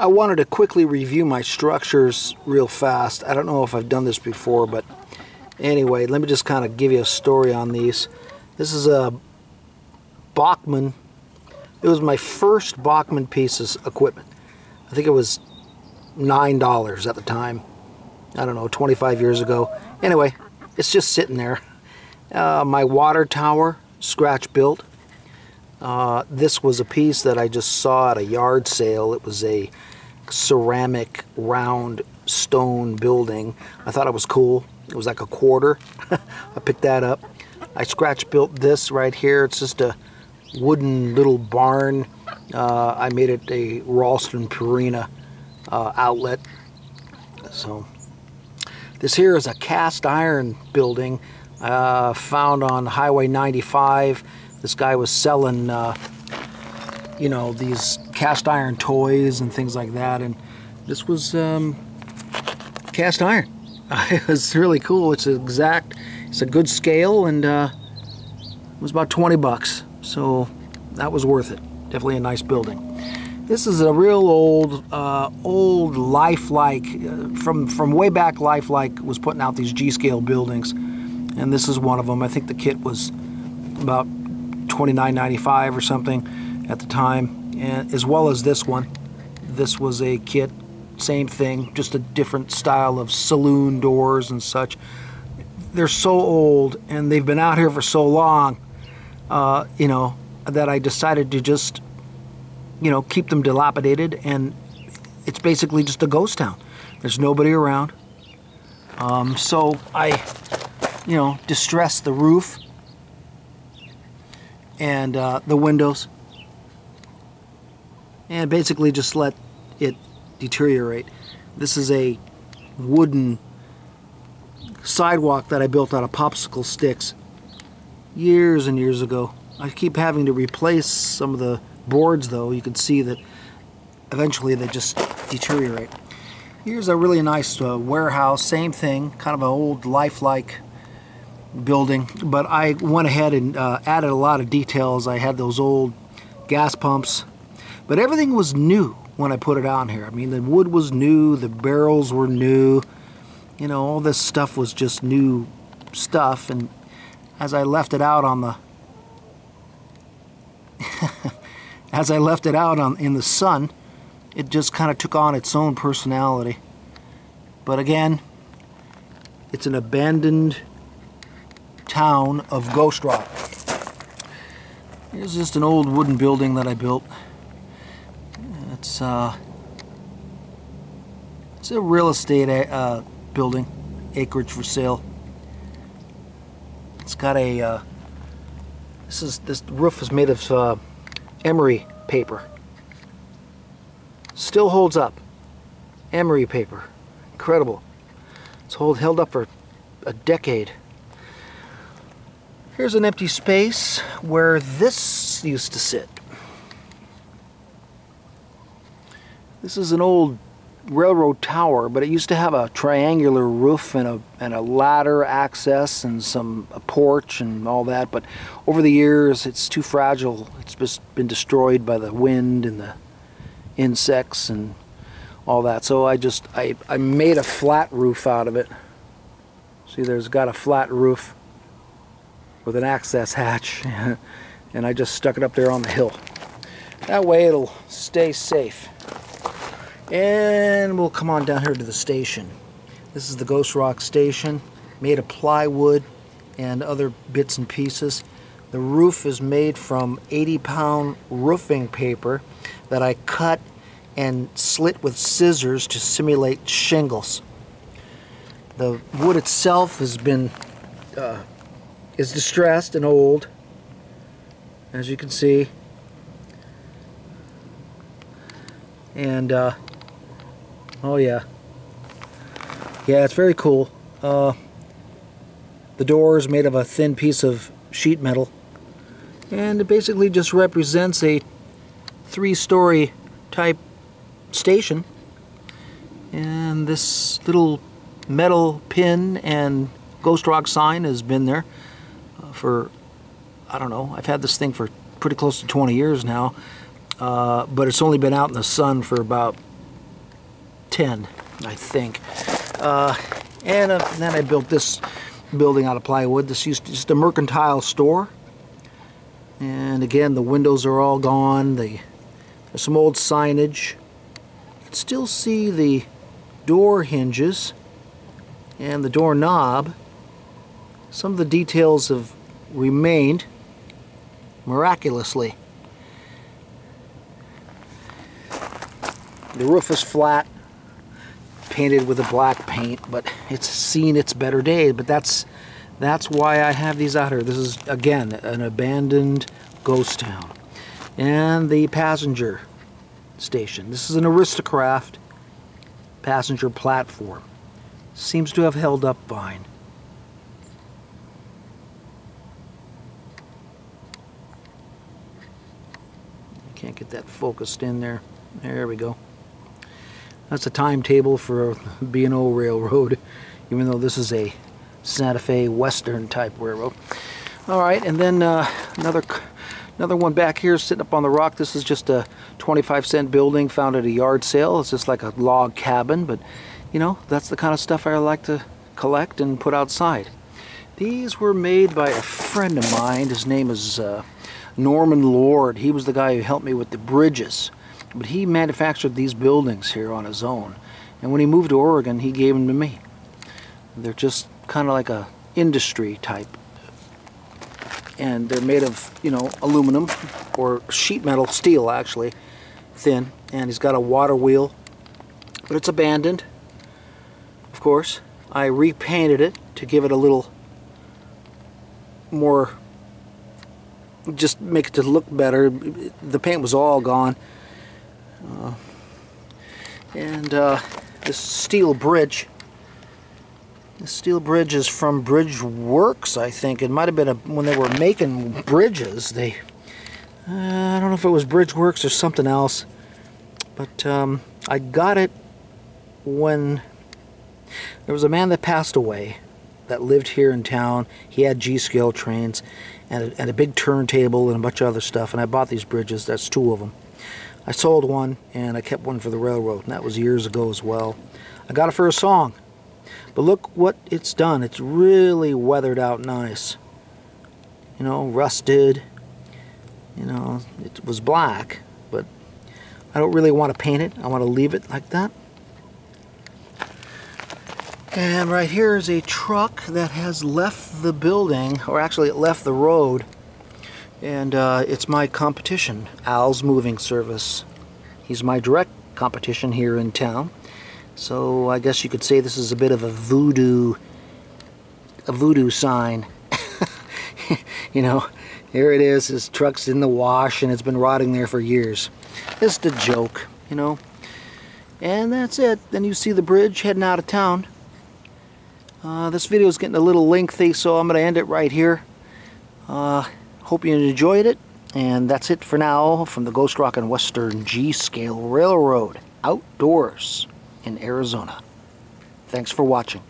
I wanted to quickly review my structures real fast. I don't know if I've done this before, but anyway, let me just kind of give you a story on these. This is a Bachmann. It was my first Bachmann piece of equipment. I think it was $9 at the time. I don't know, 25 years ago. Anyway, it's just sitting there. My water tower, scratch built. This was a piece that I just saw at a yard sale. It was a ceramic round stone building. I thought it was cool. It was like a quarter. I picked that up. I scratch built this right here. It's just a wooden little barn. I made it a Ralston Purina outlet. So this here is a cast iron building found on Highway 95. This guy was selling you know, these cast iron toys and things like that, and this was cast iron. It was really cool. It's a good scale, and it was about 20 bucks, so that was worth it. Definitely a nice building. This is a real old Lifelike, from way back. Lifelike was putting out these G-scale buildings, and this is one of them. I think the kit was about $29.95 or something at the time, and as well as this one. This was a kit, same thing, just a different style of saloon doors and such. They're so old, and they've been out here for so long, you know, that I decided to just, you know, keep them dilapidated, and it's basically just a ghost town. There's nobody around. So I, you know, distressed the roof and the windows, and basically just let it deteriorate. This is a wooden sidewalk that I built out of popsicle sticks years and years ago. I keep having to replace some of the boards, though. You can see that eventually they just deteriorate. Here's a really nice warehouse, same thing, kind of an old Lifelike building, but I went ahead and added a lot of details. I had those old gas pumps, but everything was new when I put it on here. I mean, the wood was new, the barrels were new, you know, all this stuff was just new stuff. And as I left it out on the in the sun, it just kind of took on its own personality. But again, it's an abandoned town of Ghost Rock. Here's just an old wooden building that I built. It's a real estate building, acreage for sale. It's got a this roof is made of emery paper. Still holds up. Emery paper, incredible. It's held up for a decade. Here's an empty space where this used to sit. This is an old railroad tower, but it used to have a triangular roof and a ladder access and a porch and all that, but over the years it's too fragile. It's just been destroyed by the wind and the insects and all that. So I made a flat roof out of it. See, there's got a flat roof with an access hatch, and I just stuck it up there on the hill. That way it'll stay safe. And we'll come on down here to the station. This is the Ghost Rock station, made of plywood and other bits and pieces. The roof is made from 80-pound roofing paper that I cut and slit with scissors to simulate shingles. The wood itself has been is distressed and old, as you can see, and oh yeah, it's very cool. The door is made of a thin piece of sheet metal, and it basically just represents a 3-story type station. And this little metal pin and Ghost Rock sign has been there for, I don't know, I've had this thing for pretty close to 20 years now, but it's only been out in the sun for about 10, I think. And then I built this building out of plywood. This used to just a mercantile store. And again, the windows are all gone. There's some old signage. You can still see the door hinges and the doorknob. Some of the details have remained miraculously. The roof is flat, painted with a black paint, but it's seen its better days. But that's why I have these out here. This is, again, an abandoned ghost town. And the passenger station. This is an Aristocraft passenger platform. Seems to have held up fine. Can't get that focused in there. There we go. That's a timetable for a B&O railroad, even though this is a Santa Fe Western type railroad. Alright, and then another one back here sitting up on the rock. This is just a 25-cent building found at a yard sale. It's just like a log cabin, but you know, that's the kind of stuff I like to collect and put outside. These were made by a friend of mine. His name is Norman Lord. He was the guy who helped me with the bridges. But he manufactured these buildings here on his own. And when he moved to Oregon, he gave them to me. They're just kind of like a industry type. And they're made of, you know, aluminum or sheet metal, steel actually, thin. And he's got a water wheel. But it's abandoned, of course. I repainted it to give it a little more, just make it to look better. The paint was all gone. This steel bridge. This steel bridge is from Bridge Works, I think. It might have been when they were making bridges. I don't know if it was Bridge Works or something else. But I got it when there was a man that passed away that lived here in town. He had G-scale trains and a big turntable and a bunch of other stuff. And I bought these bridges. That's 2 of them. I sold one, and I kept one for the railroad, and that was years ago as well. I got it for a song. But look what it's done. It's really weathered out nice. You know, rusted. You know, it was black, but I don't really want to paint it. I want to leave it like that. And right here is a truck that has left the building, or actually it left the road. And it's my competition, Al's Moving Service. He's my direct competition here in town. So I guess you could say this is a bit of a voodoo sign. You know, here it is. His truck's in the wash and it's been rotting there for years. Just a joke, you know. And that's it. Then you see the bridge heading out of town. This video is getting a little lengthy, so I'm going to end it right here. Hope you enjoyed it, and that's it for now from the Ghost Rock and Western G-Scale Railroad outdoors in Arizona. Thanks for watching.